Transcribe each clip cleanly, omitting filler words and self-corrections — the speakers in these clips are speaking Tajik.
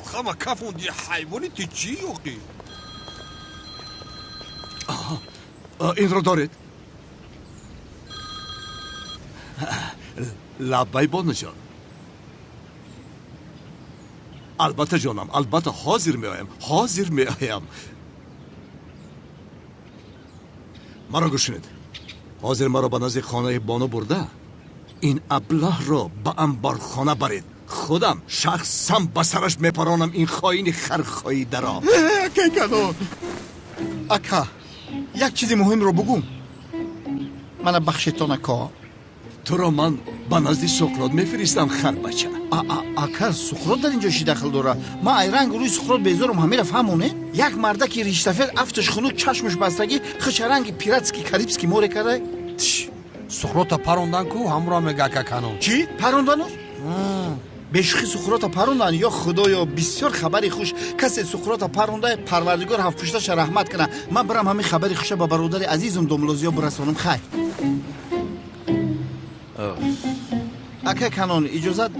خما کفون دی حیوانی تی چی یوقی این رو دارید لبای بانو جان البته جانم البته حاضر می آیم مرا گوشنید حاضر مرا به نزد خانه بانو برده این ابله را به انبارخانه برید خودم شخصم به سرش میپرانم این خاین خرخاییده را کیکانون اکا یک چیز مهم رو بگم من بخشتان اکا تو را من به نزد سقراط میفرستم خربچه اکا سقراط در اینجا چی دخل داره ما ایران روی سقراط بیزارم همین فهمونه یک مرده که ریشتفر افتش خنود چشمش بستگی خشرنگی پیراتسکی کاریبسکی موره کرده سقراط پروندن کو همراه میگه که کنون چی؟ پروندنش؟ بشخی سقراط پروندن یا خدایا بسیار خبری خوش کسی سقراط پرونده پروردگار هفت پشتش رحمت کنه من برم همین خبری خوشه با برادر عزیزم دوملوزیا برسانم خیر اکا کنون اجازت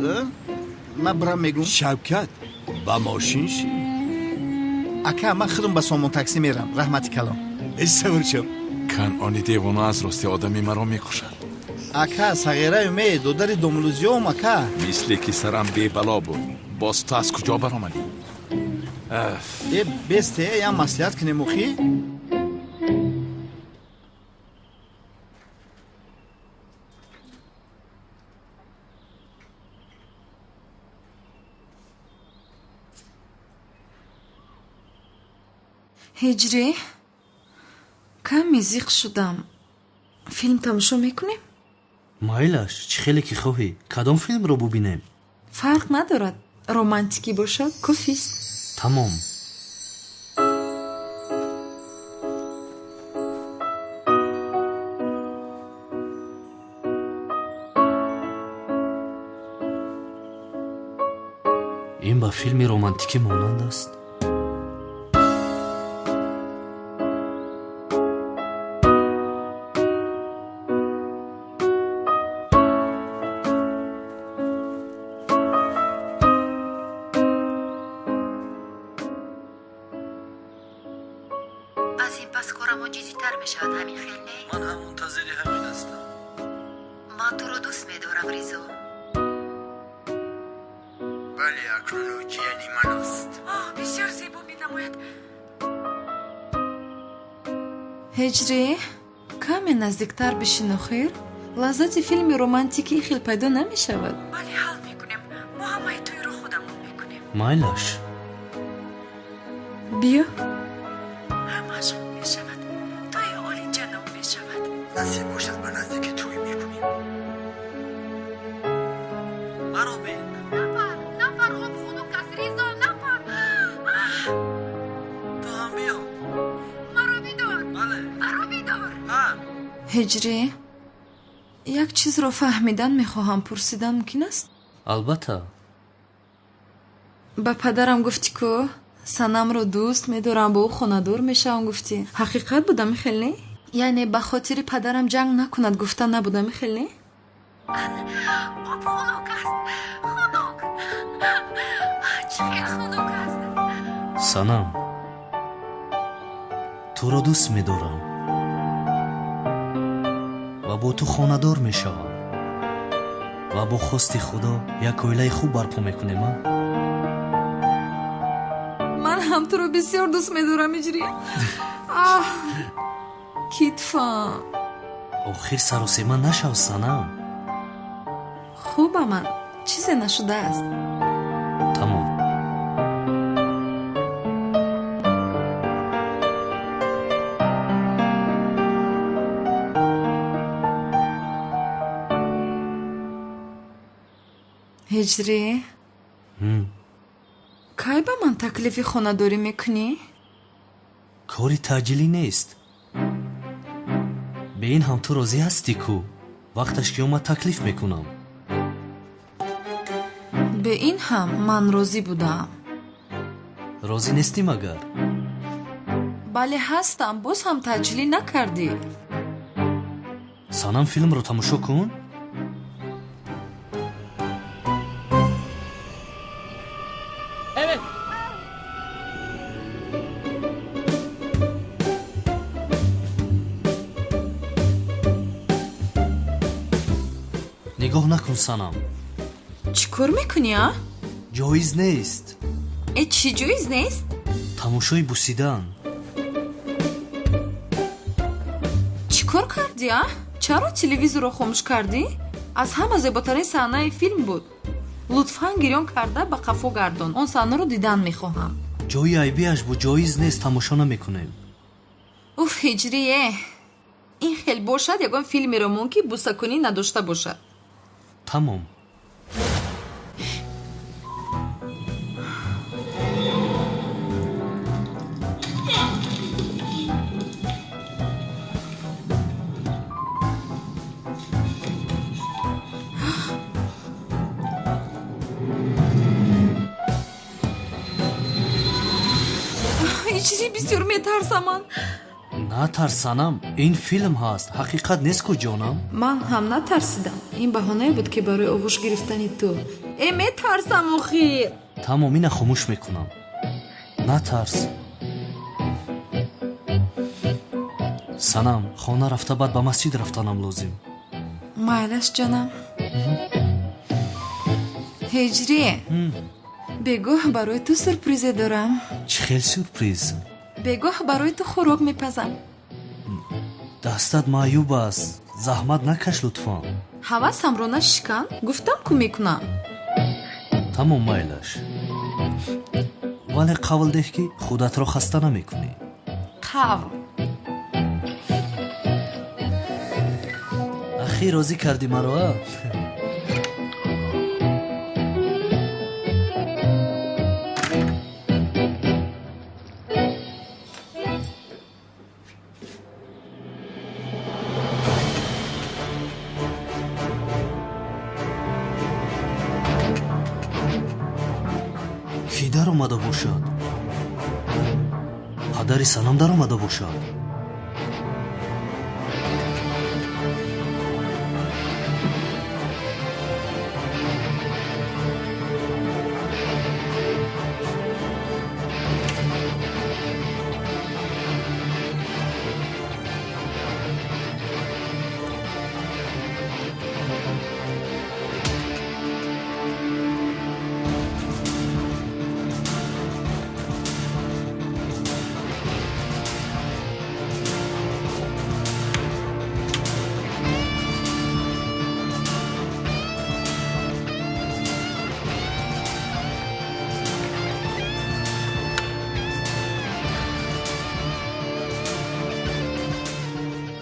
من برم میگم شوکت با ماشین شی اکا من خودم به سامان تاکسی میرم رحمتی کلام استورچم کنعانی دیوانا از راستی آدمی مرا میکشد اکا صغیره می دودر دوملوزیا هم اکا مثل که سرم بی بلا بود باز تو از کجا برآمدی یه بسته یا مسئولیت کنیم مخی هجری کمی زیق شدم فیلم تماشا میکنیم؟ مایلش چی خیلی که خواهی کدام فیلم رو ببینیم؟ فرق ندارد رومانتیکی باشد کافیست تمام این با فیلم رومانتیکی مانند است از این پس کارم جدی‌تر میشود همین خیلی من هم منتظر همین هستم من تو رو دوست میدارم ریزو بله اکنون جیانی من است بسیار زیبا مینماید هجری کمی نزدیکتر بشین خیر لذت فیلم رومانتیکی خیلی پیدا نمیشود ولی حل میکنیم ما همه توی رو خودمون میکنیم مایلش بیا همش خوب میشود توی اولی جناب میشود نصیب باشد به نزدیک توی میکنیم مرا بین نپر خوب خودو کس ریزو نپر تو هم بیا مرا بیدار بله مرا بیدار هم هجری یک چیز رو فهمیدن میخواهم پرسیدن ممکن است؟ البته با پدرم گفتی که سنم رو دوست میدارم با او خاندار میشم گفتی حقیقت بودم خیلی؟ یعنی به خاطر پدرم جنگ نکند گفتن نبودم خیلی؟ خب خنک است خنک چه خنک است سنم تو رو دوست میدارم و با تو خاندار میشوم و با خواست خدا یک اویله خوب برپا میکنیم من هم تو رو بسیار دوست میدارم اجری کیتفا آخر سر و سیما نشو سنم خوبه من چیزی نشده است تمام هجری کی به من تکلیف خانداری میکنی؟ کاری تعجیلی نیست به این هم تو راضی هستی کو وقتش که اومد تکلیف میکنم به این هم من راضی بودم راضی نیستی مگر بله هستم باز هم تعجیلی نکردی سنم فیلم رو تماشا کن Evet, нигоҳ накун санам. чӣ кор мекунӣ а? ҷоиз нест. чӣ ҷоиз нест? тамошои бусидан. чӣ кор кардӣ а? чаро телевизорро хомӯш кардӣ? аз ҳама зеботарин саҳнаи филм буд. лутфан гирён карда ба қафо гардон. он саҳнаро дидан мехоҳам. ҷои айбиаш бу ҷоиз нест, тамошо намекунем. уф ҳиҷрие, ин хел бошад ягон филмеро мон ки бусакунӣ надошта бошад. тамом. ҳиҷрӣ бисёр метарсаман. натарс санам, ин филм ҳаст, ҳақиқат нест ку ҷонам. ман ҳам натарсидам. ин баҳонае буд ки барои оғӯш гирифтани ту. метарсам охир. тамом, ина хомӯш мекунам. натарс. санам, хона рафта баъд ба масҷид рафтанам лозим. майлаш ҷонам. ҳиҷрӣ, бегоҳ барои ту сюрпризе дорам. чӣ хел сюрприз? бегоҳ барои ту хӯрок мепазам. дастат маъюб аст, заҳмат накаш лутфан. ҳавасамро нашикан, гуфтам ку мекунам. тамом, майлаш. вале қавл деҳ ки худатро хаста намекунӣ. қавл. ахир розӣ кардӣ маро а? ки дар омада бошад? падари санам дар омада бошад?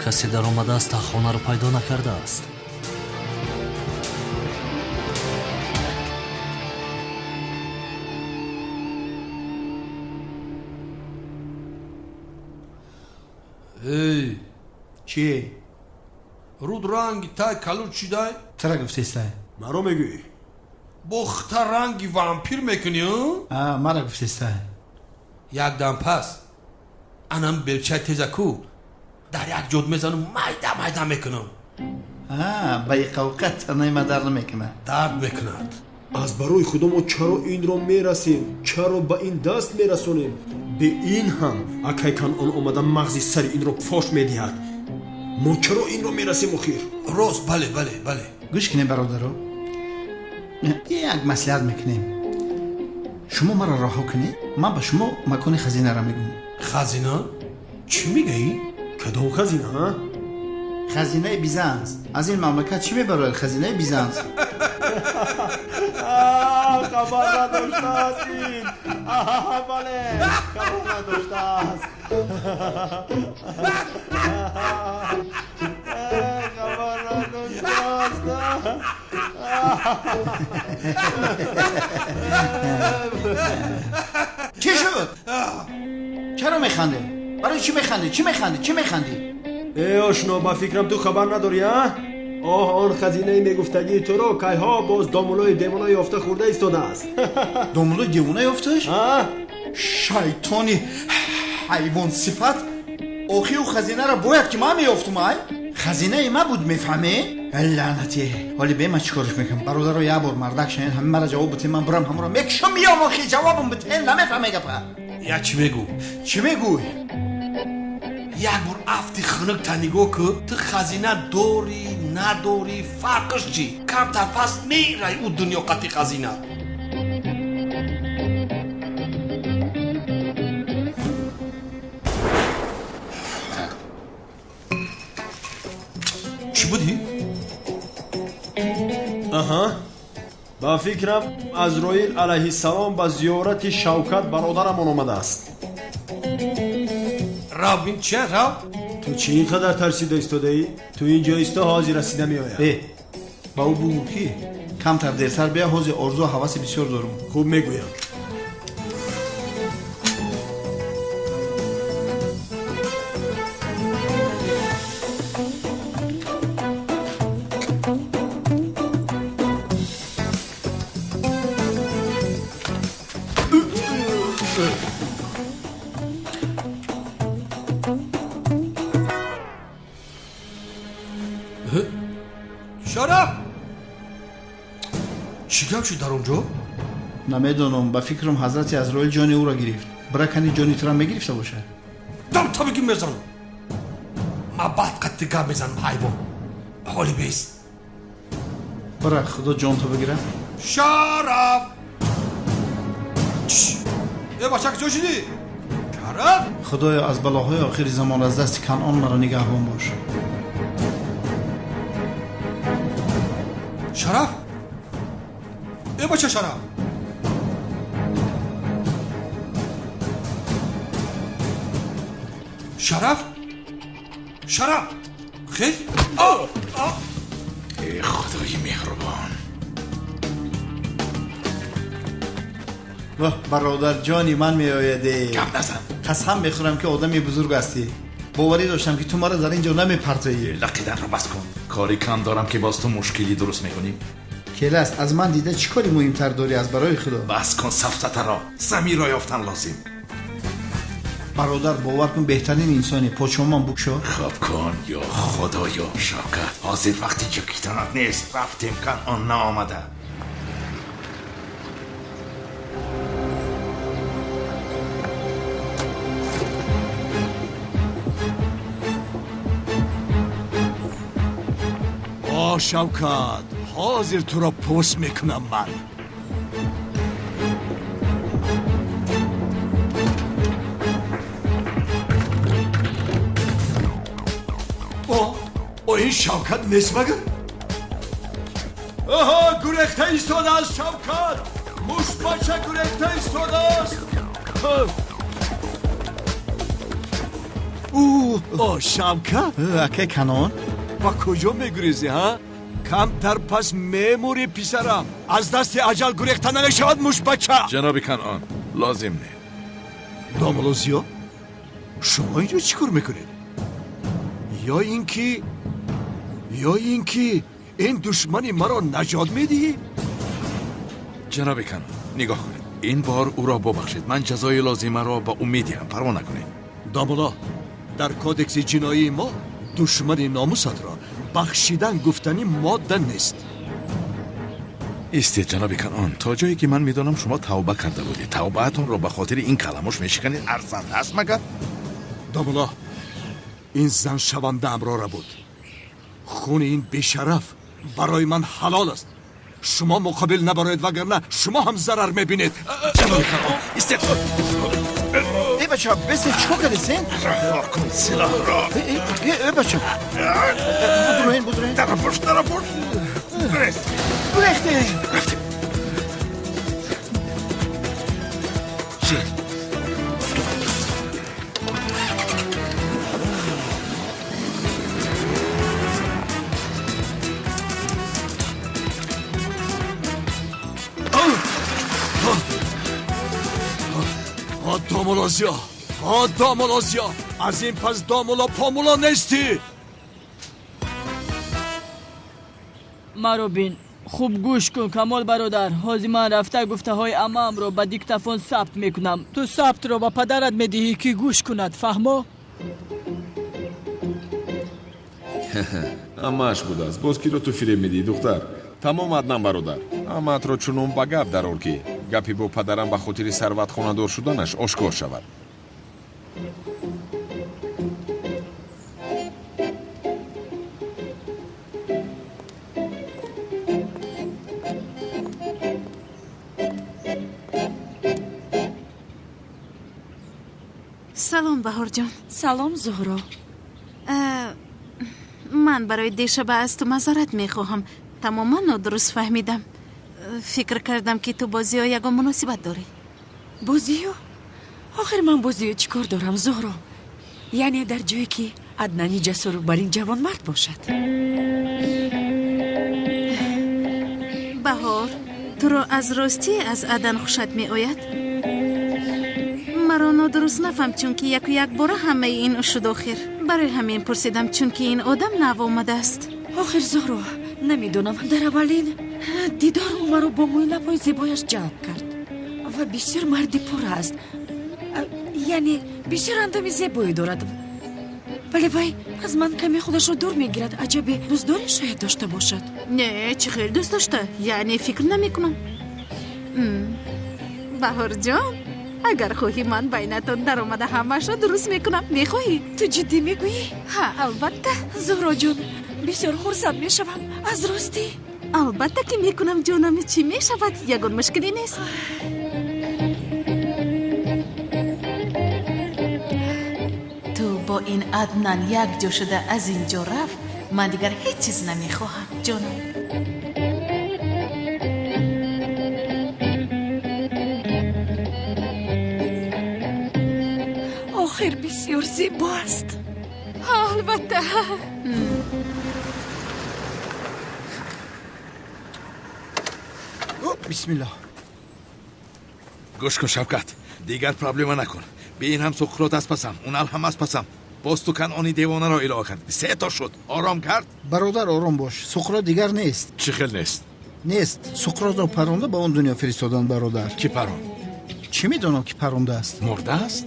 касе дар омадааст та хонаро пайдо накардааст. эй, чӣ? руд ранги тай калуд шидай? чара гуфтестай? маро мегӯӣ? бохта ранги вампир мекунӣ? мара гуфтестай? якдам пас анам белчаи тезаку дар як ҷод мезанам, майда майда мекунам. ба иқовқат танаи дар намекуна. дард мекунад. аз барои худо мо чаро инро мерасем? чаро ба ин даст мерасонем? бе ин ҳам акай канъон омада мағзи сари инро фош медиҳад. мо чаро инро мерасем охир? рост, бале бале бале. гӯш кине бародаро, як маслиҳат мекунем. шумо маро раҳо кунед, ман ба шумо макони хазинаро мегӯм. хазина? чӣ мегаӣ? кадом хазина? хазинаи бизанс. аз ин мамлакат чӣ мебарояд хазинаи бизанс? хабар надоштастин. бале, хабар надоштааст. хабар надоштааст. чӣ шуд? чаро механде? барои чӣ механди? чӣ механди? ошно, ба фикрам ту хабар надорӣ, а? он хазинаи мегуфтагии туро кайҳо боз домулои девона ёфта хӯрда истодааст. домулои девона ёфташ? шайтони ҳайвон сифат! охи ӯ хазинаро бояд ки ман меёфтумай? хазинаи ман буд, мефаҳмӣ? лаънати! ҳоли бе ман чӣ корш мекунам? бародаро, як бор мардак шанед, ҳамин мара ҷавоб битем, ман бурам ҳамро мекушам, миём охи ҷавобам битем, намефаҳме гапа? я чӣ мегӯ? чӣ мегӯй? як бор афти хунук та нигоҳ кӯ ту хазина дорӣ надорӣ фарқаш чӣ камтар пас мерай ӯ дунё қати хазина чӣ будӣ? аҳа ба фикрам азроил алайҳиссалом ба зиёрати Шавкат бародарамон омадааст. рав бин чия рав? ту чӣ ин қадар тарсида истодаӣ? ту ин ҷо исто ҳозир расида меояд. ба ӯ бугӯ ки камтар дертар бия, ҳозир орзу ҳаваси бисёр дорам. хуб мегӯям. шараф чӣ гап шуд дар он ҷо? намедонам, ба фикрам ҳазрати азроил ҷони ӯро гирифт. бракани ҷони тура мегирифта бошад. дам табиги мезанам ма баъд қадди гап мезанам ҳайвон ҳоли бест. бра худо ҷонто бигира. шараф е бачак ҷо шудӣ? шараф худоё аз балоҳои охири замон аз дасти канъон маро нигаҳбон бош. шараф е бача шараф шараф шараф хел ای خدای مهربان. واه برادر جانی من میآیدی. گپ نزن. قسم میخورم که آدمی بزرگ هستی. باوری داشتم که تو مرا در اینجا نمیپرتایی. لقیدن رو بس کن. کاری کم دارم که باز تو مشکلی درست میکنی. کلاس از من دیده چی کاری مهمتر داری از برای خدا؟ بس کن سفت را. زمین را یافتن لازم. برادر باور کن بهترین انسانی پاچومان بکشا. خب کن یا خدا یا شوکت. حاضر وقتی جکیتانت نیست رفتیم کن آن نآمده. شوکت حاضر تو را پست میکنم من. این شوکت نیست مگر؟ آها گریخته ایستاده است شوکت. مشت بچه گریخته ایستاده است. اوه شوکت اکه کنان؟ با کجا میگریزی ها؟ کمتر پس میموری پیسرم. از دست اجل گریخته نمیشود مشت بچه. جناب کنعان لازم نه. داملوزیا شما اینجا چی کار میکنید؟ یا اینکه این دشمنی مرا نجات میدی؟ جناب کنعان نگاه کنید. این بار او را ببخشید. من جزای لازمه را با امید هم پروا نکنید. داملا در کودکس جنایی ما دشمن ناموست را بخشیدن گفتنی ماده نیست. استید جناب کنعان تا جایی که من میدانم شما توبه کرده بودید. توبهتون را به خاطر این کلمش میشکنید. ارزنده است مگر؟ داملا این زن شونده امرا را بود. خون این بیشرف برای من حلال است. شما مقابل نبراید وگرنه شما هم ضرر میبینید. جناب کنعان استید ای بچه بسید چکو کردیسین؟ رها کن سلاح را. ای بچه بدروین طرف باش گریخته چی؟ دامولازیا از این پس دامولا پامولا نیستی. مرو بین خوب گوش کن کمال برادر. حاضی من رفته گفته های امام رو با دیکتافون ثبت میکنم. تو ثبت رو با پدرت میدهی که گوش کند فهمو؟ амааш будааст боз киро ту фиреб медиҳӣ духтар. тамом аднам бародар. ҳамаатро чунон ба гап дарор ки гапи бо падарам ба хотири сарват хонадор шуданаш ошкор шавад. салом баҳор ҷон. салом зуҳро. ман барои дешаба аз ту мазорат мехоҳам. тамоман нодуруст фаҳмидам. фикр кардам ки ту бозиё ягон муносибат дорӣ. бозиё? охир ман бозиё чӣ кор дорам зуҳро? яъне дар ҷое ки аднани ҷасуру бар ин ҷавонмард бошад. баҳор, туро аз ростӣ аз адан хушад меояд? маро нодуруст нафам, чунки яку як бора ҳамаи ин шуд охир. барои ҳамин пурсидам, чунки ин одам нав омадааст. охир зуҳро, намедонам, дар аввалин дидор ӯ маро бо мӯи лабҳои зебояш ҷалб кард ва бисёр марди пур аст, яъне бисёр андоми зебое дорад, вале вай аз ман каме худашро дур мегирад. аҷабе, дӯстдорӣ шояд дошта бошад. не, чӣ хел дӯст дошта? яъне фикр намекунам. баҳорҷон, агар хоҳӣ ман байнатон даромада ҳамаашро дуруст мекунам. мехоҳӣ? ту ҷиддӣ мегӯӣ? ҳа, албатта. зуҳроҷон, бисёр хурсанд мешавам. аз ростӣ? албатта ки мекунам ҷонам. чӣ мешавад? ягон мушкиле нест. ту бо ин аднан якҷо шуда аз ин ҷо рафт, ман дигар ҳеҷ чиз намехоҳам ҷонам. охир бисёр зебо аст. албатта. бисмилла. гӯш кун шавкат, дигар проблема накун. бе ин ҳам суқрот аст пасам, унал ҳам аст пасам. боз ту канони девонаро илова кардӣ. 3 та шуд. ором кард? бародар, ором бош. суқрот дигар нест. чӣ хел нест? нест. суқротро паронда ба он дунё фиристодан бародар. ки парон? чӣ медонам ки парондааст? мурдааст?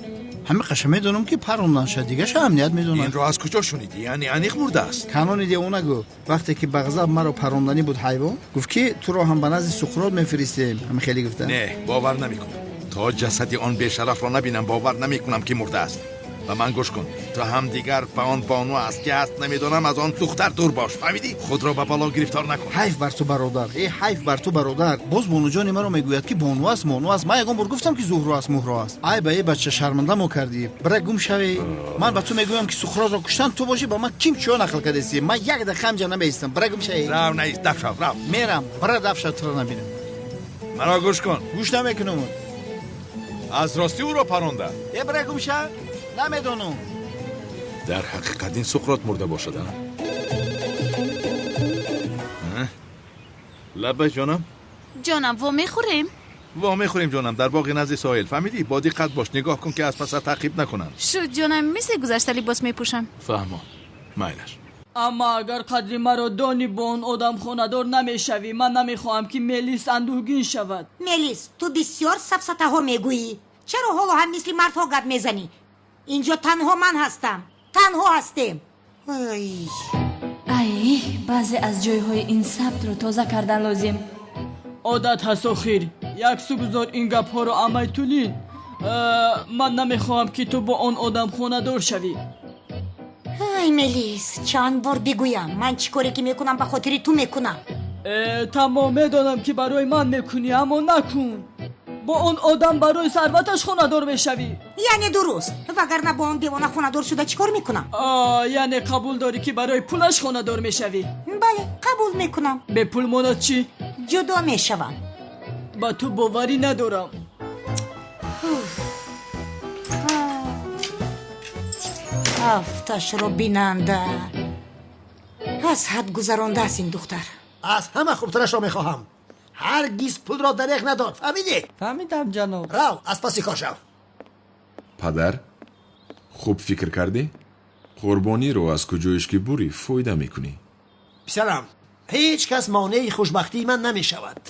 ҳамеқаша медонам ки парондан шад, дигаша амният медонам. инро аз куҷо шунидӣ? яъне аниқ мурдааст? канони девона гӯ. вақте ки ба ғазаб маро паронданӣ буд ҳайвон, гуфт ки туро ҳам ба назди суқрот мефиристем. ҳама хеле гуфтам. не, бовар намекунам. то ҷасади он бешарафро набинам, бовар намекунам ки мурдааст. ба ман гӯш кун. ту ҳам дигар ба он бону аст ки аст намедонам, аз он духтар дур бош. фаҳмидӣ? худро ба бало гирифтор накун. ҳайф бар ту бародар. ҳайф бар ту бародар. боз бонуҷони маро мегӯяд ки бону аст, мону аст. ман ягон бор гуфтам ки зуҳро аст, муҳро аст. ай ба бача, шарманда мо кардӣ. бира гум шавӣ. ман ба ту мегӯям ки суқротро куштан, ту бошӣ ба ман ким чиё нақл кардеси. ман як дақиқа ҳам ҷа намеистам. бира гум шавӣ. рав наист, даф шав, рав. мерам. бира даф шав, туро набинам. маро гӯш кун. гӯш намекунам. аз ростӣ ӯро паронда? бира гум шав. намедонам. дар ҳақиқат ин суқрот мурда бошад? лаббай ҷонам. ҷонам, во мехӯрем? ва мехӯрем ҷонам, дар боғи назди соҳил. фаҳмидӣ? бо диққат бош, нигоҳ кун ки аз паса таъқиб накунанд. шуд ҷонам, мисли гузашта либос мепӯшам. фаҳмо. майлаш. аммо агар қадри маро донӣ бо он одам хонадор намешавӣ, ман намехоҳам ки Мелис андӯҳгин шавад. Мелис, ту бисёр сафсатаҳо мегӯӣ. чаро ҳоло ҳам мисли мардҳо гап мезанӣ? инҷо танҳо ман ҳастам. танҳо ҳастем. ай, баъзе аз ҷойҳои ин сабтро тоза кардан лозим. одат ҳаст охир. як су гузор ин гапҳоро амай тулин. ман намехоҳам ки ту бо он одам хонадор шавӣ. ай Мелис, чанд бор бигӯям, ман чӣ коре ки мекунам ба хотири ту мекунам. тамом медонам ки барои ман мекунӣ, аммо накун. бо он одам барои сарваташ хонадор мешавӣ. яъне дуруст. вагарна бо он девона хонадор шуда чӣ кор мекунам? яъне қабул дорӣ ки барои пулаш хонадор мешавӣ? бале, қабул мекунам. бе пул монад чӣ? ҷудо мешавам. ба ту боварӣ надорам. ҳафташро бинанда. аз ҳад гузарондааст ин духтар. аз ҳама хубтарашро мехоҳам. ҳаргиз пулро дареғ надор. фаҳмидӣ? фаҳмидам ҷаноб. рав, аз паси кор шав. падар, хуб фикр кардӣ? қурбониро аз куҷоиш ки бурӣ фоида мекунӣ. писарам, ҳеҷ кас монеи хушбахтии ман намешавад.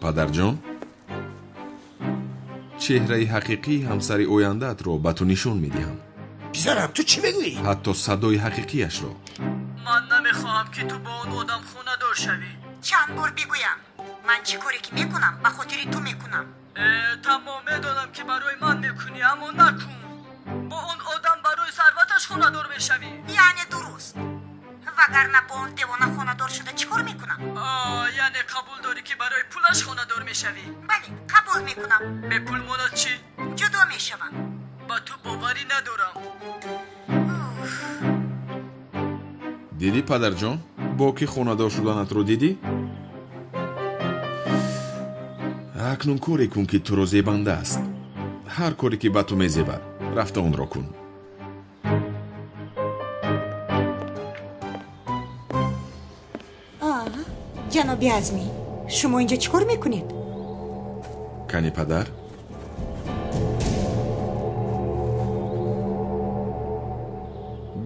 падарҷон, чеҳраи ҳақиқии ҳамсари ояндаатро ба ту нишон медиҳам. писарам, ту чӣ мегӯӣ? ҳатто садои ҳақиқиашро. ман намехоҳам ки ту бо он одам хонадор шавӣ. чанд бор бигӯям, ман чӣ коре ки мекунам ба хотири ту мекунам. тамом медонам ки барои ман мекунӣ, аммо накун. бо он одам барои сарваташ хонадор мешавӣ. яъне дуруст. вагарна бо он девона хонадор шуда чикор мекунам? яъне қабул дорӣ ки барои пулаш хонадор мешавӣ? бале қабул мекунам. бе пул монад чӣ? ҷудо мешавам. ба ту боварӣ надорам. дидӣ падарҷон боки хонадор шуданатро дидӣ? акнун коре кун ки туро зебанда аст. ҳар коре ки ба ту мезебад рафта онро кун. ҷаноби азмӣ, шумо инҷо чӣ кор мекунед? кани падар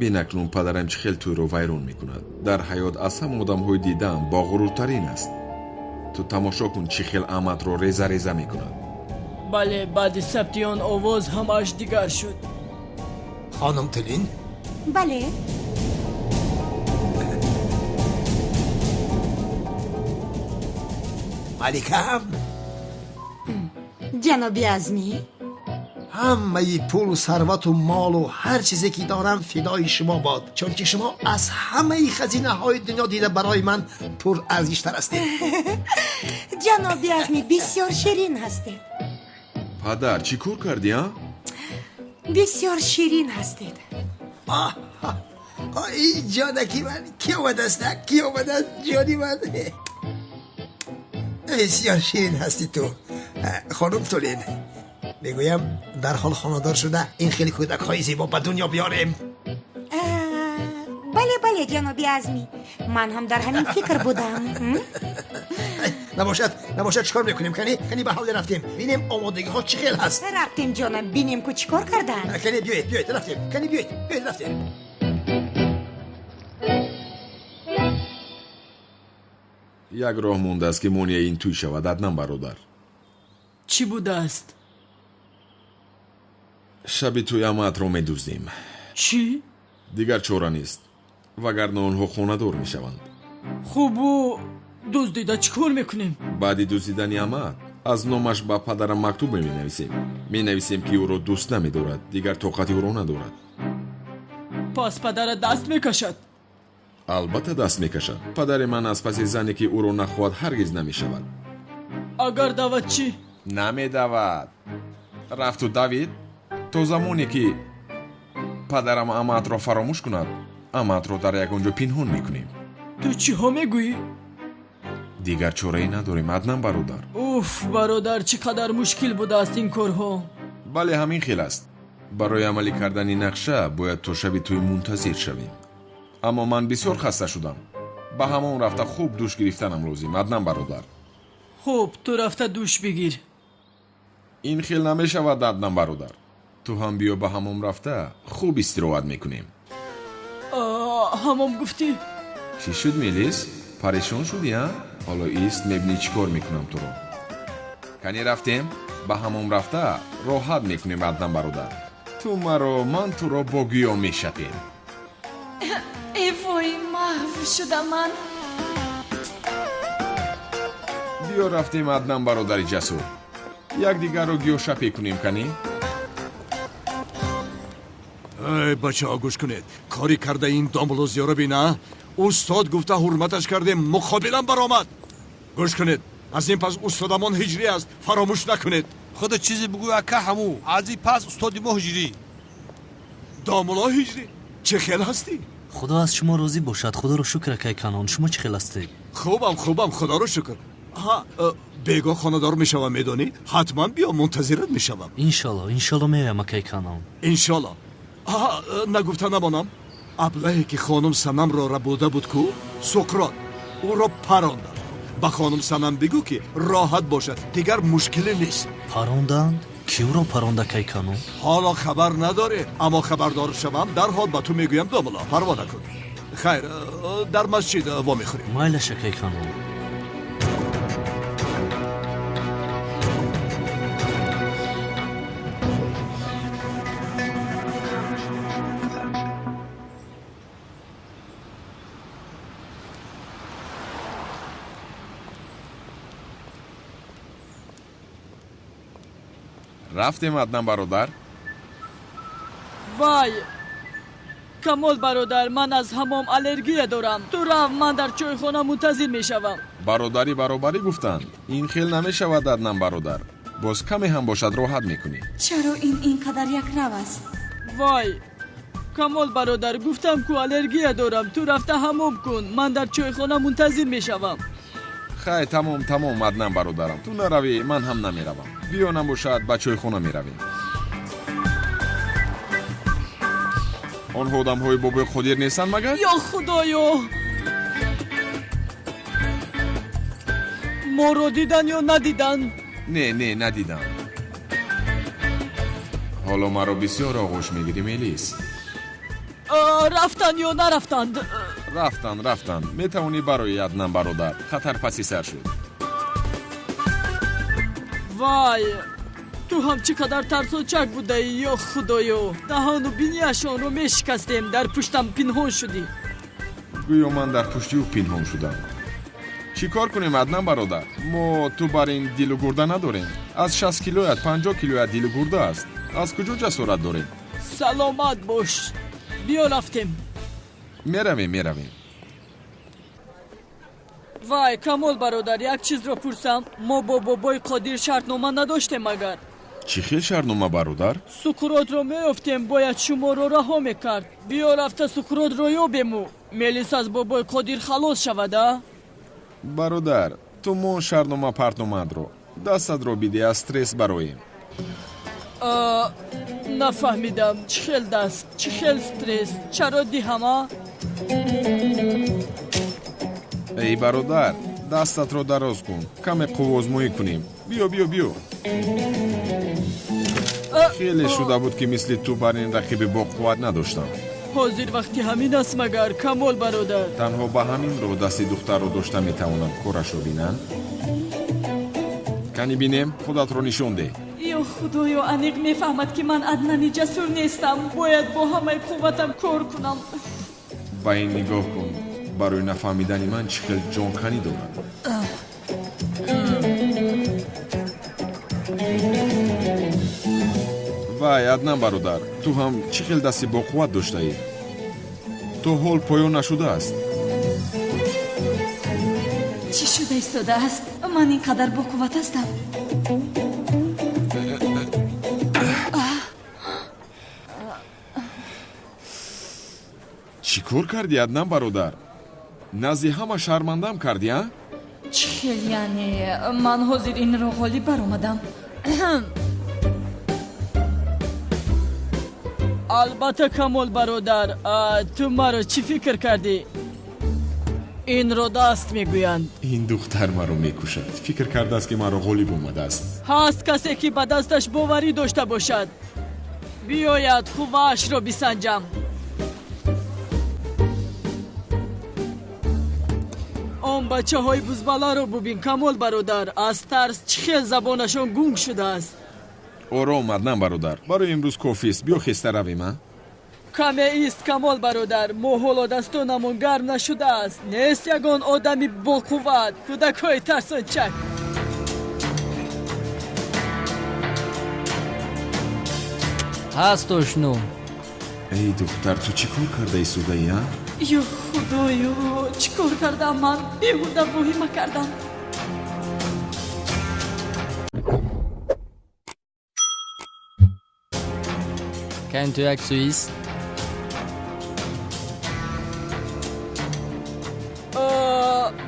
бин акнун падарам чӣ хел тӯро вайрон мекунад. дар ҳаёт аз ҳама одамҳои дидаам бо ғуруртарин аст. ту тамошо кун чӣ хел аматро реза реза мекунад. бале баъди сабти он овоз ҳамааш дигар шуд. хонум Тилин? бале. маликам, ҷаноби азмӣ, ҳамаи пулу сарвату молу ҳар чизе ки дорам фидои шумо бод, чунки шумо аз ҳамаи хазинаҳои дунё дида барои ман пурарзиштар ҳастед. ҷаноби азмӣ бисёр ширин ҳастед. падар чӣ кор кардӣ а? бисёр ширин ҳастед. ҷонаки ман ки омадааст, ки омадааст ҷони ман. бисёр ширин ҳастӣ ту. хонум Тилин, мегӯям дарҳол хонадор шуда ин хеле кӯдакҳои зебо ба дунё биёрем. бале бале ҷаноби азмӣ, ман ҳам дар ҳамин фикр будам. набошад чӣ кор мекунем? кани ба ҳавле рафтем, бинем омодагиҳо чӣ хел ҳаст. рафтем ҷонам, бинем ку чӣ кор кардаанд. кани биёед рафтем, кани биёед рафтем. як роҳ мондааст ки монеаи ин тӯй шавад. аднан бародар, чӣ будааст? шаби тӯй амаатро медуздем. чӣ? дигар чора нест, вагарна онҳо хонадор мешаванд. хубу дуздида чӣ кор мекунем? баъди дуздидани амаат аз номаш ба падарам мактуб менависем ки ӯро дӯст намедорад, дигар тоқати ӯро надорад. пас падарат даст мекашад? албатта даст мекашад. падари ман аз паси зане ки ӯро нахоҳад ҳаргиз намешавад. агар давад чӣ? намедавад. рафту давид то замоне ки падарам амаатро фаромӯш кунад, амаатро дар ягон ҷо пинҳон мекунем. ту чиҳо мегӯӣ? дигар чораи надорем. аднан бародар. уф бародар, чӣ қадар мушкил будааст ин корҳо. бале ҳамин хел аст. барои амалӣ кардани нақша бояд то шаби тӯй мунтазир шавем. аммо ман бисёр хаста шудам. ба ҳамон рафта хуб дӯш гирифтанам лозим. аднан бародар. хуб, ту рафта дӯш бигир. ин хел намешавад аднан бародар. ту ҳам биё ба ҳамом рафта хуб истироҳат мекунем. ҳамом гуфтӣ? чӣ шуд мелис? парешон шудӣ а? ҳоло ист мебинӣ чӣ кор мекунам туро. кани рафтем? ба ҳамом рафта роҳат мекунем аднан бародар. ту маро, ман туро бо гӯё мешапем. вой, маҳв шудам ман. биё рафтем аднан бародари ҷасур. якдигарро гӯшапе кунем кани? эй бачаҳо гӯш кунед, кори карда ин домлозиёро бина. устод гуфта ҳурматаш кардем, муқобилан баромад. гӯш кунед, аз ин пас устодамон ҳиҷрӣ аст, фаромӯш накунед. худо чизе бигӯ ака ҳамӯ. аз ин пас устоди мо ҳиҷрӣ. домуло ҳиҷрӣ? чӣ хел ҳастӣ? худо аз шумо розӣ бошад. худоро шукр акай канон. шумо чӣ хел ҳастед? хубам, худоро шукр. бегоҳ хонадор мешавам, медонӣ? ҳатман биё, мунтазират мешавам. иншолло меоям акай канон. иншолло. нагуфта намонам, аблаҳе ки хонум санамро рабуда буд ку, суқрот ӯро паронданд. ба хонум санам бигӯ ки роҳат бошад, дигар мушкиле нест. паронданд? киёро паронд акай канон? ҳоло хабар надорӣ, аммо хабардор шавам дарҳол ба ту мегӯям. домуло, парво накун. хайр, дар масҷид вомехӯрем. майлаш акай канон. рафтем аднан бародар. вай, камол бародар, ман аз ҳамом аллергия дорам. Ту рав, ман дар чойхона мунтазир мешавам. бародари баробарӣ гуфтанд. ин хел намешавад аднан бародар. боз каме ҳам бошад роҳат мекунӣ. чаро ин инқадар якрав аст? вой камол бародар, гуфтам ку аллергия дорам. Ту рафта ҳамом кун, ман дар чойхона мунтазир мешавам. хай тамом аднан бародарам. ту наравӣ, ман ҳам намеравам. биё набошад ба чойхона меравем. онҳо одамҳои бобои қодир нестанд магар? ё худоё, моро дидан ё надидан? не надидам. ҳоло маро бисёр оғӯш мегирӣ мелис. рафтанд ё нарафтанд? рафтанд. метавонӣ барои аднан бародар. хатар паси сар шуд. вай ту ҳам чӣ қадар тарсочак будаӣ, ё худоё. даҳону бинияшонро мешикастем, дар пуштам пинҳон шудӣ. гӯё ман дар пушти ӯ пинҳон шудам. чӣ кор кунем аднан бародар? мо ту бар ин дилу гурда надорем. аз 60 килоят 50 килоят дилу гурда аст. аз куҷо ҷасорат дорем? саломат бош. биё рафтем. меравем. вай камол бародар, як чизро пурсам. мо бо бобои қодир шартнома надоштем магар? чӣ хел шартнома бародар? сукуротро меёфтем, бояд шуморо раҳо мекард. биё рафта сукуротро ёбему. мелис аз бобои қодир халос шавада? бародар, ту мо шартнома партномадро дастатро биде, аз стресс бароем. нафаҳмидам. чӣ хел даст, чӣ хел стресс? чаро диҳама? эй бародар, дастатро дароз кун, каме қуввозмоӣ кунем. биё. хеле шуда буд ки мисли ту бар ин рақиби боқувват надоштам. ҳозир вақти ҳамин аст магар камол бародар? танҳо ба ҳамин роҳ дасти духтарро дошта метавонам корашро бинам. кани бинем, худатро нишон деҳ. ё худоё, аниқ мефаҳмад ки ман аднани ҷасур нестам. бояд бо ҳамаи қувватам кор кунам. ба ин нигоҳ кун, барои нафаҳмидани ман чӣ хел ҷонканӣ дорад. вай аднан бародар, ту ҳам чӣ хел дасти боқувват доштаӣ? то ҳол поён нашудааст. чӣ шуда истодааст? ман ин қадар боқувват ҳастам? чӣ кор кардӣ аднан бародар? назди ҳама шармандам кардӣ, а? чӣ хел яъне? ман ҳозир инро ғолиб баромадам. албатта камол бародар, ту маро чӣ фикр кардӣ? инро даст мегӯянд. ин духтар маро мекушад. фикр кардааст ки маро ғолиб омадааст. ҳаст касе ки ба дасташ боварӣ дошта бошад. биёяд қувваашро бисанҷам. он бачаҳои бузбаларо бубин камол бародар. аз тарс чӣ хел забонашон гунг шудааст. ором аднан бародар, барои имрӯз кофист. биё хеста равем, а? каме ист камол бародар. мо ҳоло дастонамон гарм нашудааст. нест ягон одами боқувват, кӯдакҳои тарсончак. ҳаст ошну. эй духтар, ту чӣ кор кардаи судаӣ, а? ё худоё, чӣ кор кардам ман? беҳуда воҳима кардам. Kan du як суис?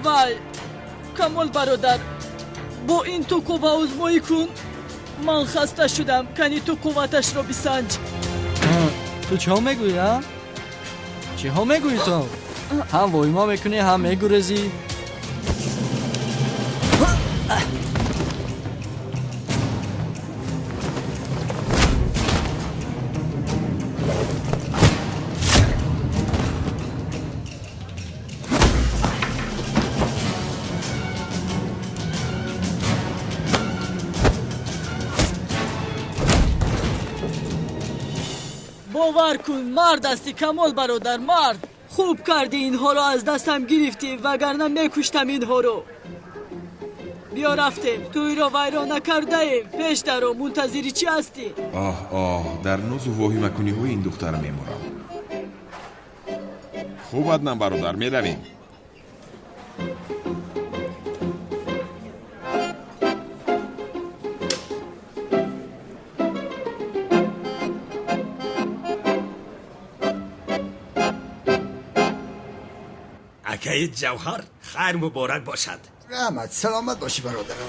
вай камол бародар, бо ин ту қувва озмоӣ кун. ман хаста шудам. кани ту қувваташро бисанҷ. ту чиҳо мегӯӣ, а? чиҳо мегӯӣ ту? ҳам воҳима мекунӣ, ҳам мегурезӣ. бовар кун, мард ҳасти камол бародар, мард. хуб кардӣ инҳоро аз дастам гирифтӣ, вагарна мекуштам инҳоро. биё рафтем, тӯйро вайрон накардаем. пеш даро, мунтазири чӣ ҳастӣ? оҳ дар нозу воҳимакуниҳои ин духтар меморам. хуб аднан бародар, меравем. акаи ҷавҳар хайр муборак бошад. раҳмат, саломат бошӣ бародарам.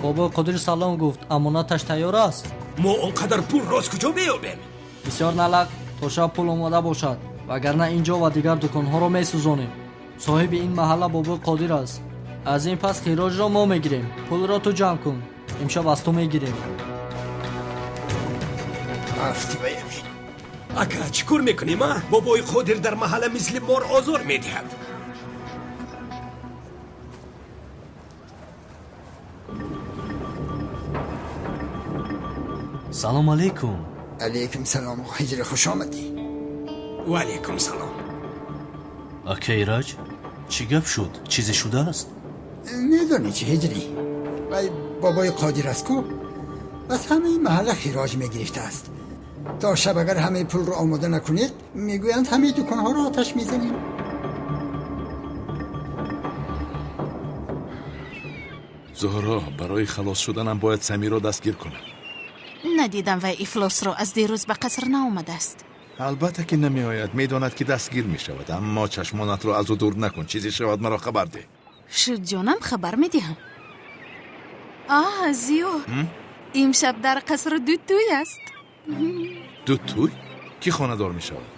бобои қодир салом гуфт, амонаташ тайёр аст. мо он қадар пул рост куҷо меёбем? бисёр налақ то шаб пул омода бошад, вагарна ин ҷо ва дигар дуконҳоро месӯзонем. соҳиби ин маҳалла бобои қодир аст. аз ин пас хироҷро мо мегирем. пулро ту ҷамъ кун, имшаб аз ту мегирем. ака чӣ кор мекунем? бобои қодир дар маҳалла мисли мор озор медиҳад. салом алейкум. алейкум салом. ҳиҷри хуш омадӣ. ва алейкум салом. ака ираҷ, чӣ гап шуд? чизе шудааст? медонӣ чӣ ҳиҷрӣ, вай бобои қодир аст ку аз ҳамаи маҳалла хироҷ мегирифтааст. то шаб агар ҳамаи пулро омода накунед, мегӯянд ҳамаи дуконҳоро оташ мезанем. зуҳро, барои халос шуданам бояд самиро дастгир кунам. надидам вай ифлосро аз дирӯз ба қаср наомадааст. албатта ки намеояд, медонад ки дастгир мешавад, аммо чашмонатро азу дур накун. чизе шавад маро хабар деҳ. шуд ҷонам, хабар медиҳам. зиё, имшаб дар қаср дутӯй аст. дутӯй? кӣ хонадор мешавад?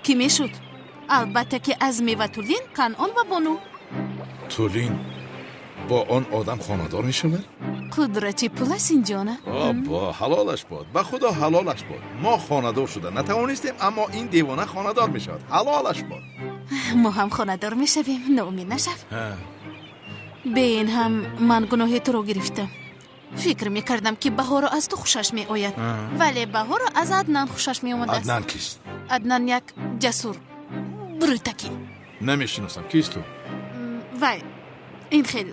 кӣ мешуд? албатта ки азми ва тулин, канъон ва бону. тулин бо он одам хонадор мешавад? қудрати пул аст ин ҷона. бо ҳалолаш бод, ба худо ҳалолаш бод. мо хонадор шуда натавонистем, аммо ин девона хонадор мешавад. ҳалолаш бод. мо ҳам хонадор мешавем, ноумед нашав. бе ин ҳам ман гуноҳи туро гирифтам. фикр мекардам ки баҳоро аз ту хушаш меояд, вале баҳоро аз аднан хушаш меомадааст. аднан кист? аднан як ҷасур брӯтаки. намешиносам. кист ту? вай ин хел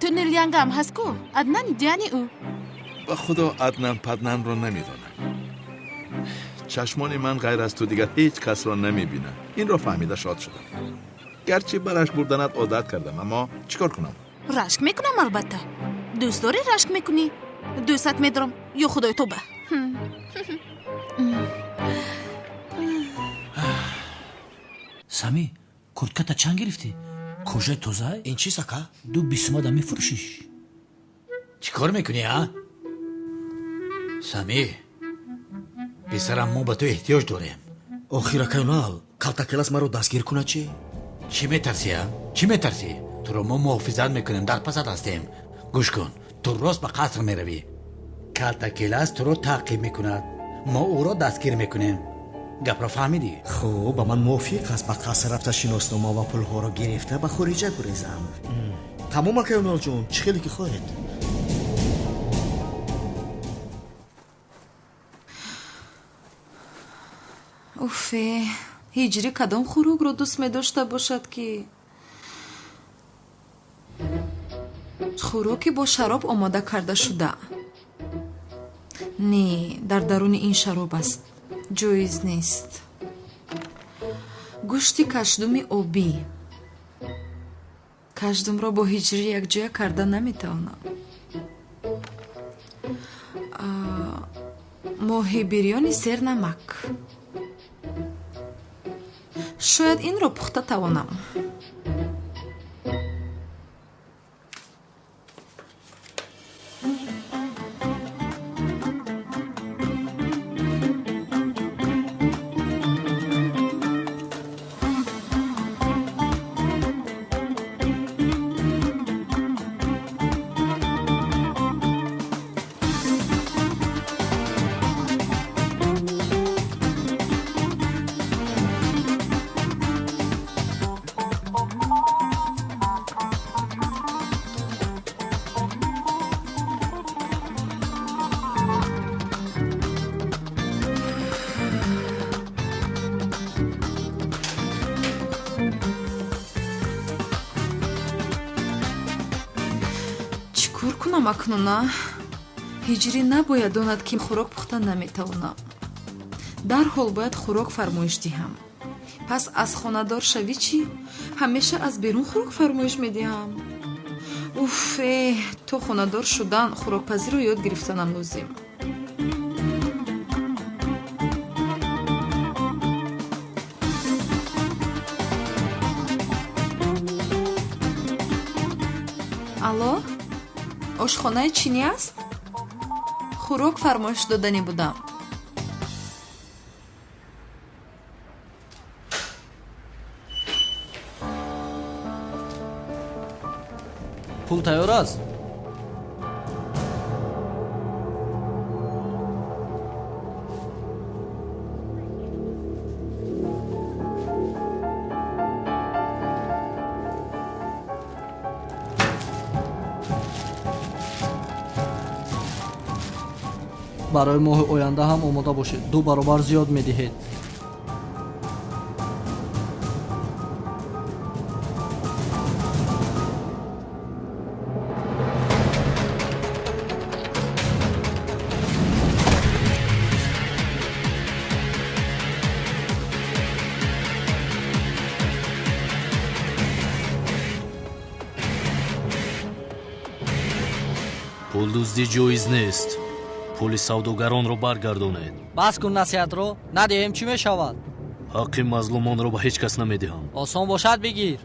тунел янгам ҳаст ку? аднан яъни ӯ. ба худо аднан паднанро намедонам. чашмони ман ғайр аз ту дигар ҳеҷ касро намебинад. инро фаҳмида шод шудам. гарчи бараш бурданат одат кардам, аммо чӣ кор кунам? рашк мекунам албатта. дӯст дорӣ рашк мекунӣ? дӯстат медорам ё худои тоба. сами, куртката чанд гирифтӣ? кӯжаи тоза? ин чист ака? 2 сомада мефурӯшиш. чӣ кор мекунӣ, а? сами, писарам, мо ба ту эҳтиёҷ дорем. охир акайнал калтакелас маро дастгир кунад чи? чӣ метарсӣ, а? чӣ метарсӣ? туро мо муҳофизат мекунем, дар пасат ҳастем. гӯш кун, ту рост ба қаср меравӣ. калтакелас туро таъқиб мекунад, мо ӯро дастгир мекунем. гапро фаҳмидӣ? хуб, ба ман мувофиқ аст ба қаср рафта шиноснома ва пулҳоро гирифта ба хориҷа гурезам. тамом акайоналҷон, чӣ хеле ки хоҳед. уфе, ҳиҷрӣ кадом хӯрокро дӯст медошта бошад ки хӯроки бо шароб омода карда шуда. не, дар даруни ин шароб аст. ҷоиз нест. гӯшти кашдуми обӣ. кашдумро бо ҳиҷрӣ якҷоя карда наметавонам. моҳи бирёни сернамак. шояд инро пухта тавонам. کنم اکنون ҳиҷрӣ набояд донад ки хӯрок пухта наметавонам. дарҳол бояд хӯрок фармоиш диҳам. пас аз хонадор шавӣ чӣ? ҳамеша аз берун хӯрок фармоиш медиҳам. то хонадор шудан хӯрокпазиро ёд гирифтанам лозим. алло, ошхонаи чинӣ аст? хӯрок фармоиш доданӣ будам. пул тайёр аст? барои моҳи оянда ҳам омода бошед. 2 баробар зиёд медиҳед. пулдузди ҷоиз нест. пули савдогаронро баргардонед. бас кун насиҳатро. надиҳем чӣ мешавад? ҳаққи мазлумонро ба ҳеҷ кас намедиҳам. осон бошад бигир.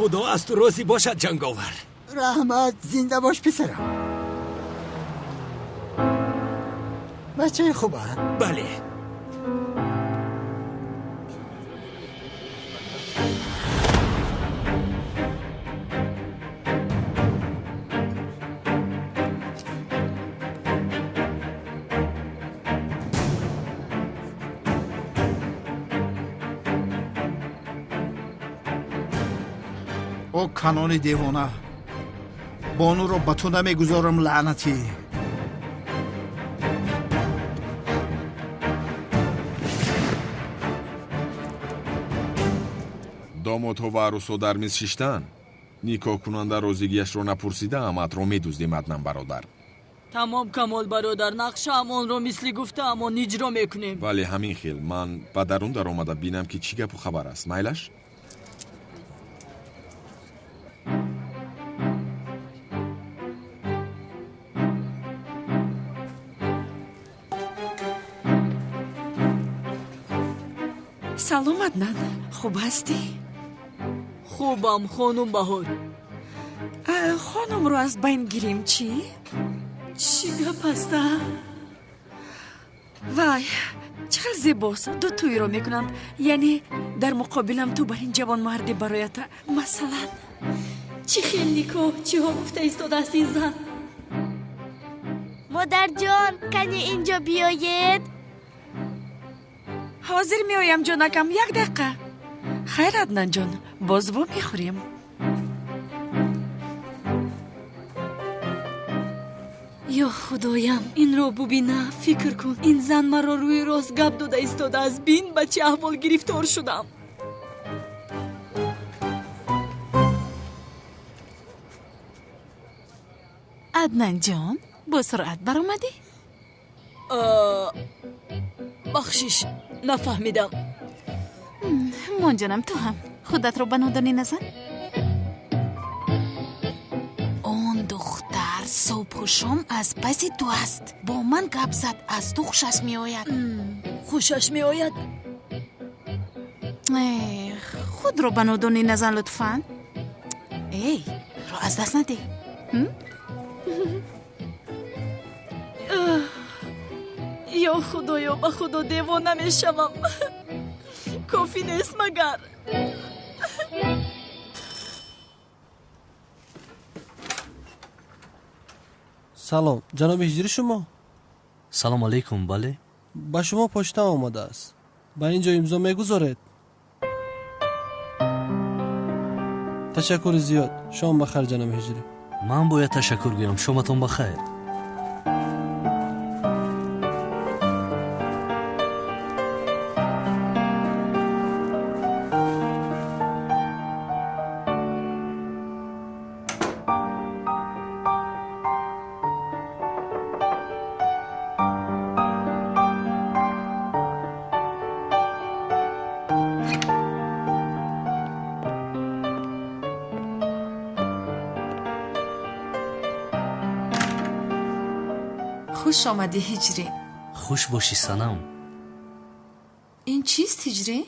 خدا از تو راضی باشد جنگاور. رحمت زنده باش پسرم. بچه خوبه؟ بله. او کنان دیوانه بانو رو به تو نمیگذارم لعنتی. домодҳо ва арӯсҳо дар миз шиштанд. никоҳкунанда розигиашро напурсида аматро медуздем аднан бародар. тамом камол бародар, нақшаамонро мисли гуфтаамон иҷро мекунем. вале ҳамин хел ман ба дарун даромада бинам ки чӣ гапу хабар аст. майлаш? салом аднан, хуб ҳастӣ? хубам хонум Баҳор. хонумро аз байн гирем чӣ? чӣ гап аста? вай, чӣ хел зебост. ду тӯйро мекунанд. яъне дар муқобилам ту бар ин ҷавонмарди бароята. масалан чӣ хел никоҳ, чиҳо гуфта истодааст ин зан? модарҷон, кани инҷо биёед. ҳозир меоям ҷонакам, як дақиқа. خیر عدنان جان باز با میخوریم. یا خدایم این رو ببینه. فکر کن این زن مرا روی راست گپ داده ایستاده از بین به چه احوال گرفتار شدم. عدنان جان با سرعت برآمدی؟ بخشش نفهمیدم. مان جانم تو هم خودت رو به نادانی نزن. اون دختر صبح و شام از پس تو است. با من گپ زد از تو خوشش می آید. خوشش می آید؟ خود رو به نادانی نزن لطفاً. ای رو از دست نده. یا خدایا به خدا دیوانه می شوم. کافی نیست مگر؟ سلام جناب هجری شما. سلام علیکم. بله با شما پشتم آمده است. با اینجا امضا میگذارید. تشکر زیاد. شما بخیر جناب هجری. من باید تشکر گویم. شماتون بخیر. خوش آمدی هجری. خوش باشی سنم. این چیست هجری؟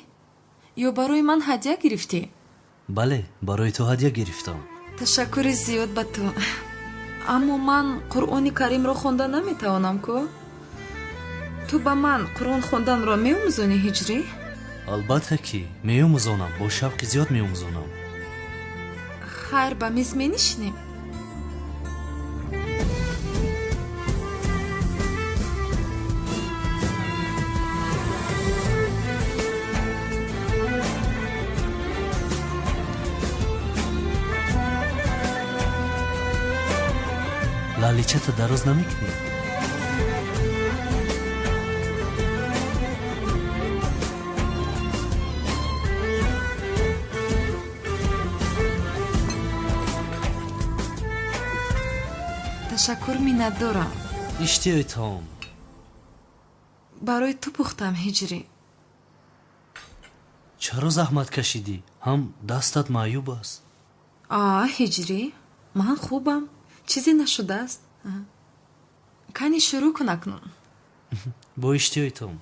یا برای من هدیه گرفتی؟ بله برای تو هدیه گرفتم. تشکر زیاد به تو. اما من قرآن کریم را خوانده نمیتوانم که. تو به من قرآن خواندن را می‌آموزانی هجری؟ البته که می‌آموزانم. با شوق زیاد می‌آموزانم. خیر به میز می‌نشینیم. لالیچه دراز نمیکنی؟ تشکر مینت دارم. اشتیایتم. برای تو پختم هجری. چرا زحمت کشیدی؟ هم دستت معیوب است. هجری من خوبم. چیزی نشده است. کنی شروع کن اکنون. با اشتیایتم.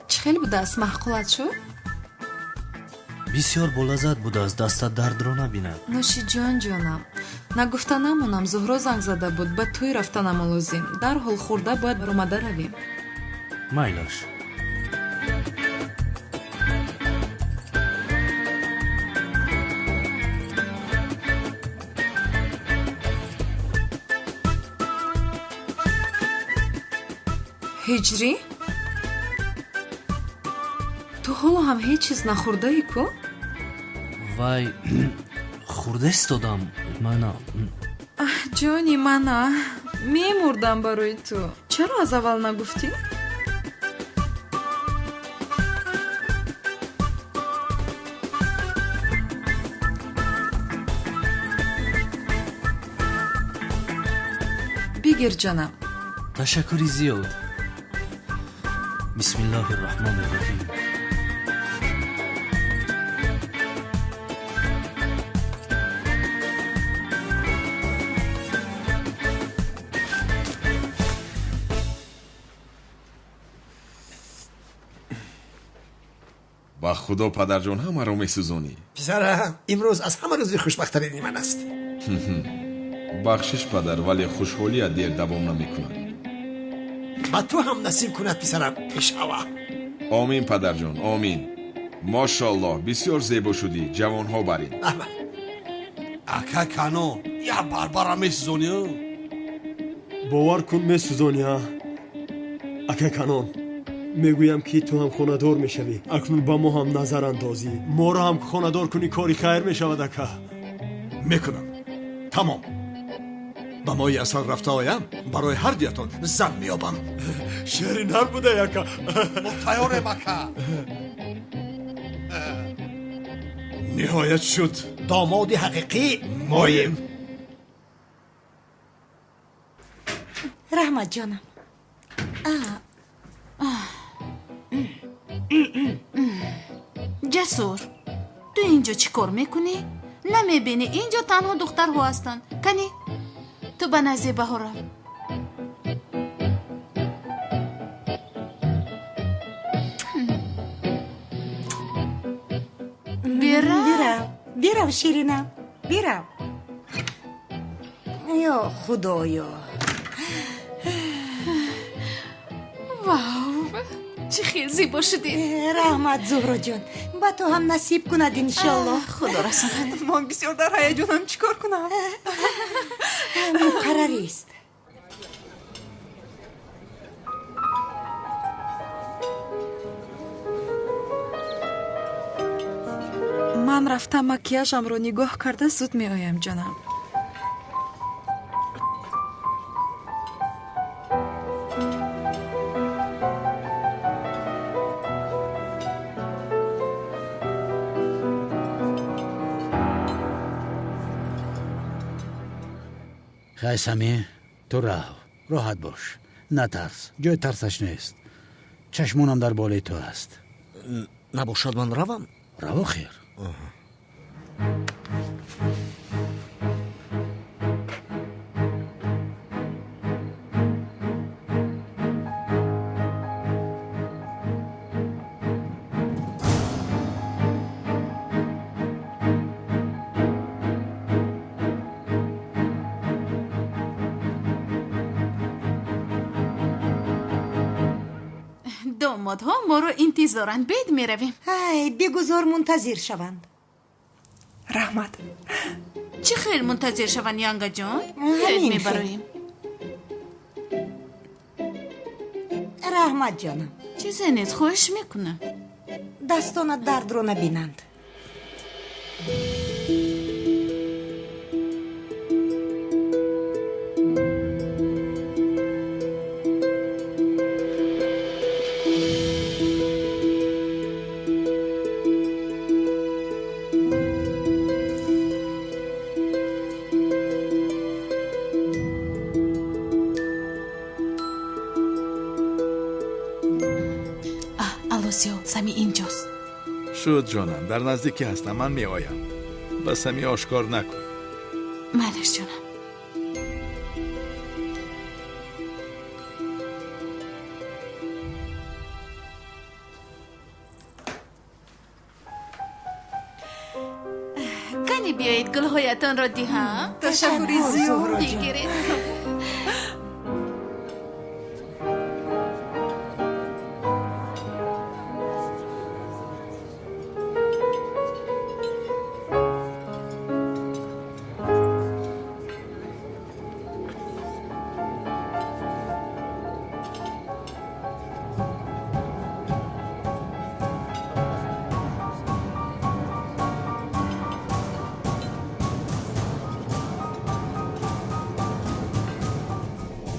خیلی بوده است محقولت شد؟ بسیار بولذت بوده است. دستت درد را نبیند. نوشی جان جانم. نگفته نمونم. زهرا زنگ زده بود. به توی رفتنم لازم. در حال خورده باید برآمده رویم. مایلش. هجری؟ تو حالا هم هیچ چیز نخورده ای کو؟ وای خورده استادم. من جانی من میمردم برای تو. چرا از اول نگفتی؟ بگیر جانم. تشکری زیاد. بسم الله الرحمن الرحیم. با خدا پدر جان همه رو میسوزونی. پسرم امروز از همه روز خوشبخت‌ترین من است. بخشش پدر، ولی خوشحالی دیر دوام نمیکنه. با تو هم نصیب کند پسرم انشالله. آمین پدرجان آمین. ماشاءالله بسیار زیبا شدی. جوانها برین. اکا کانون یا باربارا میسوزونی. باور کن میسوزونی ها. اکا کانون میگویم که تو هم خونه‌دار میشوی. اکنون با ما هم نظر اندازی. ما را هم خونه‌دار کنی کاری خیر میشود اکا. میکنم. تمام. با مای اصل رفته آیم برای هر دیتون زن میابم. شیرین هر بوده یکا. متیاره بکا. نهایت شد. داماد حقیقی مایم. رحمت جانم. جسور تو اینجا چی کار میکنی؟ نمیبینی اینجا تنها دخترها هستن. کنی تو به نزد بهارا. بیرو شیرینم بیرو. یا خدایا. واو چه خیلی زیبا شدی. رحمت زهرا جان با تو هم نصیب کند انشالله. خدا رساند. من بسیار در هیجانم چیکار کنم؟ مقرری است. من رفتم مکیاژم رو نگاه کرده زود می آیم جانم. خیسمی تو راحت باش. نترس. جای ترسش نیست. چشمونم در بالای تو هست. نباشد من روم؟ رو خیر. دامادها ما رو انتظارن بید میرویم. بگذار منتظر شوند. رحمت چه خیلی منتظر شوند یانگا جان؟ همین میبرویم. رحمت جانم چیزی نیست خوش میکنم. دستانت درد رو نبینند. سمی اینجاست. شد جانم در نزدیکی هستم. من می آیم. بس همی آشکار نکن. مالش جانم. کنی بیایید گلهایتان را دیهم. تشکری زیاد. بگیرید.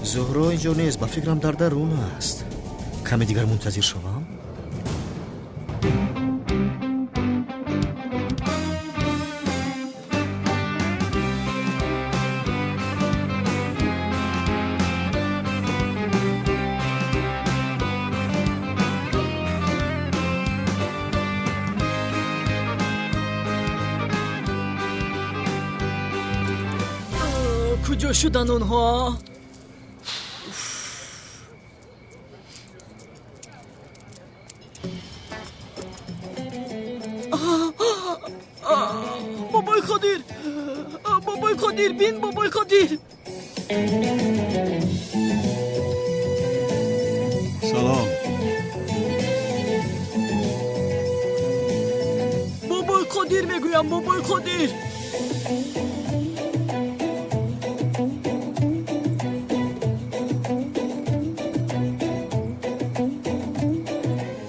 زهرا اینجا نیست. با فکرم در درون است. کمی دیگر منتظر شوم. کجا شدن اونها؟ بابای خدیر، بابای خدیر، بین بابای خدیر. سلام. بابای قادر میگویم، بابای قادر.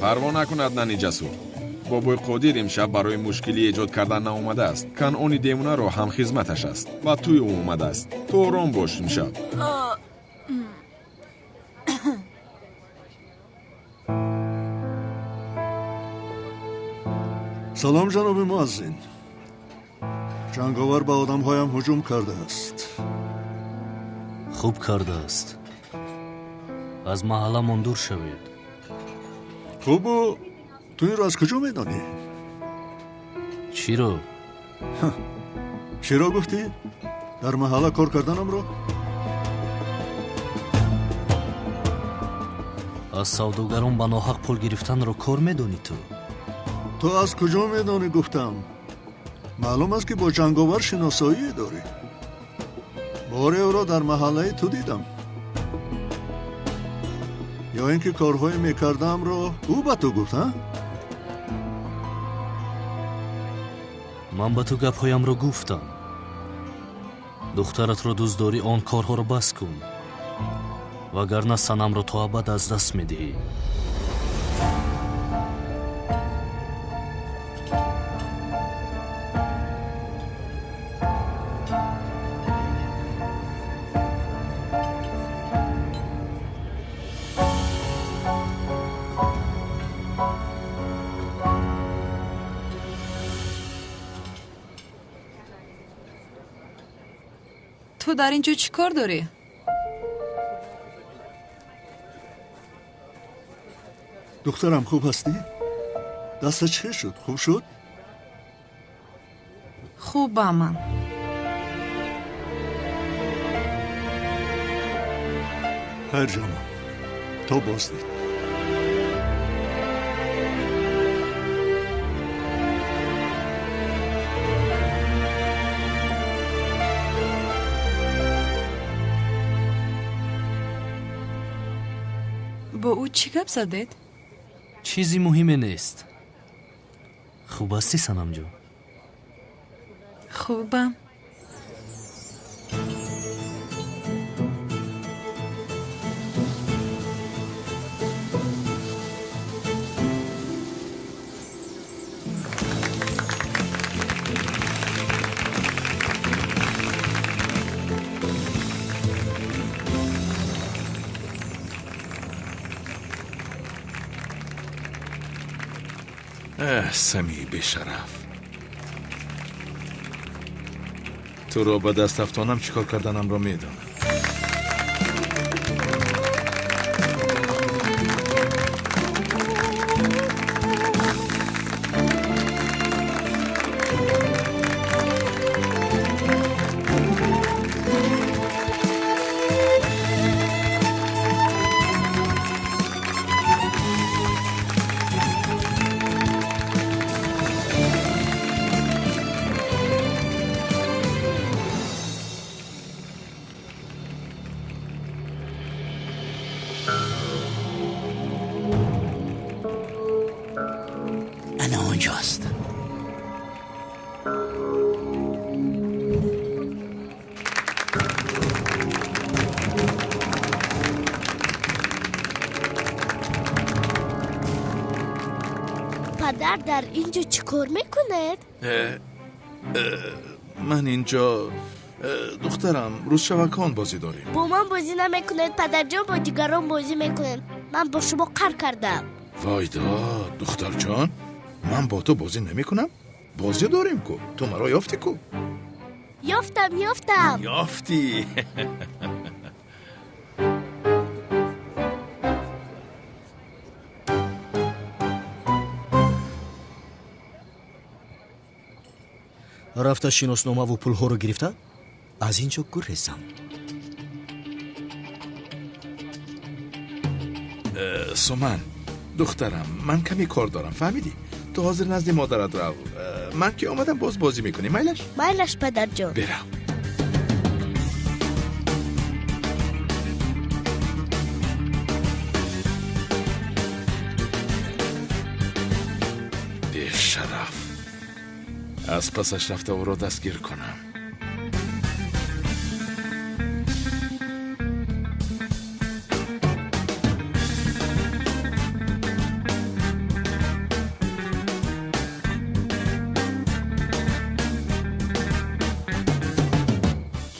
парво накун аднани ҷасур. бобои қодир имшаб барои мушкилӣ эҷод кардан наомадааст. канъони демунаро ҳамхизматаш аст ва туй ӯ омадааст. ту ором бош имшаб. سلام جناب مؤذن. جنگاور به آدمهایم هجوم کرده است. خوب کرده است. از محلمان دور شوید. خوب تو این را از کجا میدانی؟ چی رو؟ چی را گفتی؟ در محله کار کردنم را؟ از سوداگران به ناحق پول گرفتن را کار میدانی تو؟ تو از کجا میدانی گفتم؟ معلوم است که با جنگاور شناسایی داری. باره او را در محله تو دیدم. یا اینکه کارهای میکردم را او به تو گفت ها؟ من به تو گپهایم را گفتم. دخترت را دوست داری آن کارها را بس کن. وگرنه سنم را تا ابد از دست میدهی. تو در اینجا چی کار داری؟ دخترم خوب هستی؟ دستت چه شد؟ خوب شد؟ خوبم من. خیر جانم. تو بازدید. با او چی گپ زدید؟ چیزی مهمی نیست. خوب هستی سنم جان؟ خوبم. سمی بیشرف، تو را به دست افتانم چیکار کردنم را میدانم. اونجاست. پدر در اینجا چی کار میکنید؟ من اینجا دخترم روز شبکان بازی داریم. با من بازی نمیکنید پدر جان، با دیگران بازی میکنید. من با شما قهر کردم. وایدا دختر جان، من با تو بازی نمی کنم؟ بازی داریم کو. تو مرا یافتی کو؟ یافتم. یافتی. рафта шиносномаву пулҳоро гирифта аз ин ҷо гурезам. سومن دخترم، من کمی کار دارم، فهمیدی؟ تو حاضر نزد مادرت رو. من که آمدم باز بازی میکنی. مایلش پدر جان. برم. از پسش رفته او را دستگیر کنم.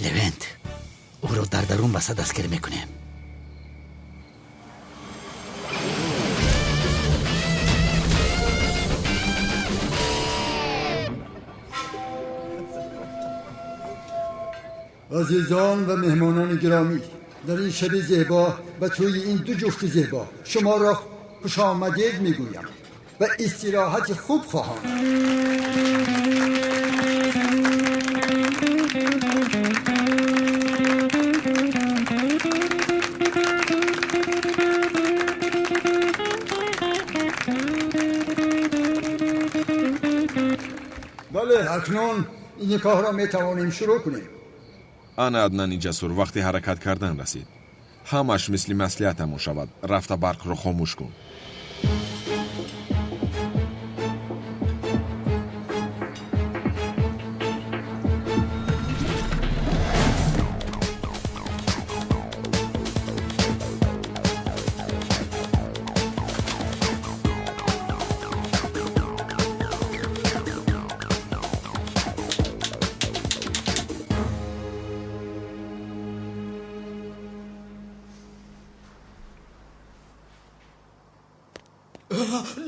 لونت او را در درون بسته دستگیر میکنیم. عزیزان و مهمانان گرامی، در این شب زیبا و توی این دو جفت زیبا شما را خوش آمدید میگویم و استراحت خوب خواهم. بله، اکنون این نکاح را میتوانیم شروع کنیم. ана аднани ҷасур вақти ҳаракат кардан расид. ҳамаш мисли маслиҳатамон шавад. рафта барқро хомӯш кун.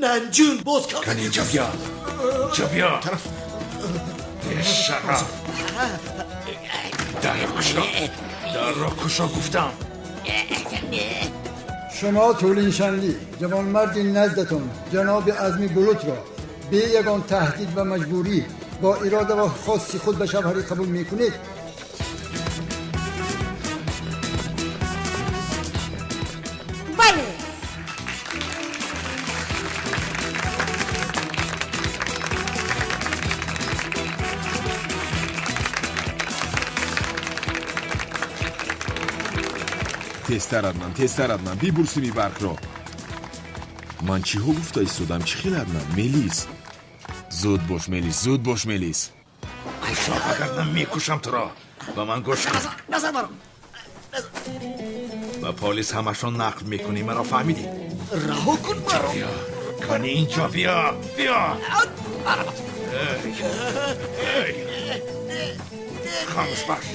ننجون باز کن. کن اینجا بیا. اینجا بیا. بیشرف. در را کشا گفتم. شما طولین شنلی جوانمردی نزدتون جناب عزمی بلوط را به یگان تهدید و مجبوری با اراده و خاصی خود به شوهری قبول میکنید؟ بله. тезтар аднан бибурсими барқро. ман чиҳо гуфта истодам? чӣ хел аднан? мелис, зуд бош мелис. кушо вагарна мекушам туро. ба ман гӯш кун. ба полис ҳамашро нақл мекунӣ, маро фаҳмидӣ? раҳо кун маро. кани инҷо биё. خاموش باش.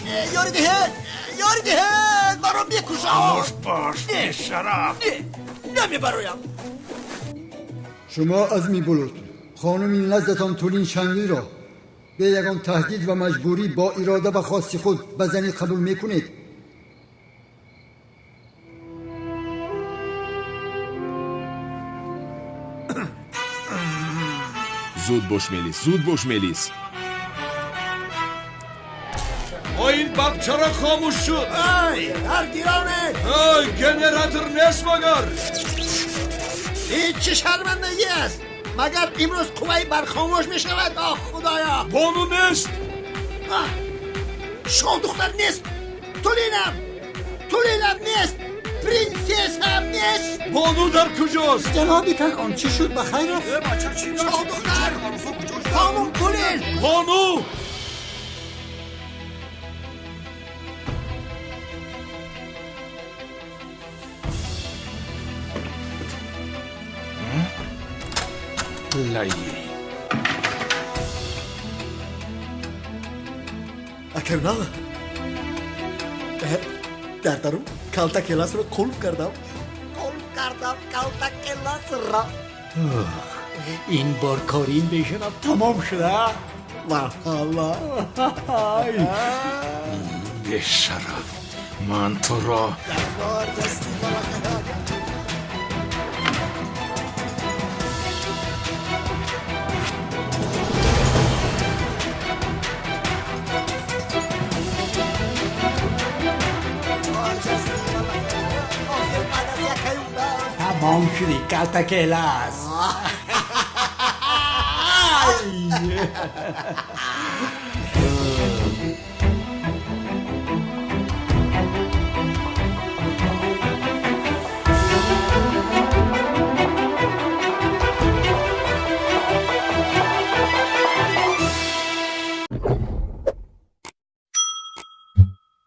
یاری دهد مرا میکشم. خاموش باش بیشرف. نمیبرایم. شما عزمی بلوط خانمی نزدتان طولین شنلی را به یگان تهدید و مجبوری با اراده و خاصی خود به زنی قبول میکنید؟ زود باش ملیس. این باغ چرا خاموش شد؟ در گیرانه. گنراتور نیست مگر؟ این چه شرمندگی است؟ مگر امروز قوی برخاموش می شود؟ آه خدایا. بانو نیست. شما دختر نیست. تولینم نیست. پرنسس هم نیست. بانو در کجاست؟ جنابی کن آن چی شد بخیر است؟ شما دختر. خانم تولین. بانو. اکرنا در درون کالتا کلاس رو قلب کردم کالتا کلاس را. این بار کاری این بیشنم تمام شده. والله بیشرف من تو را تمام شدی کالتا کلاس.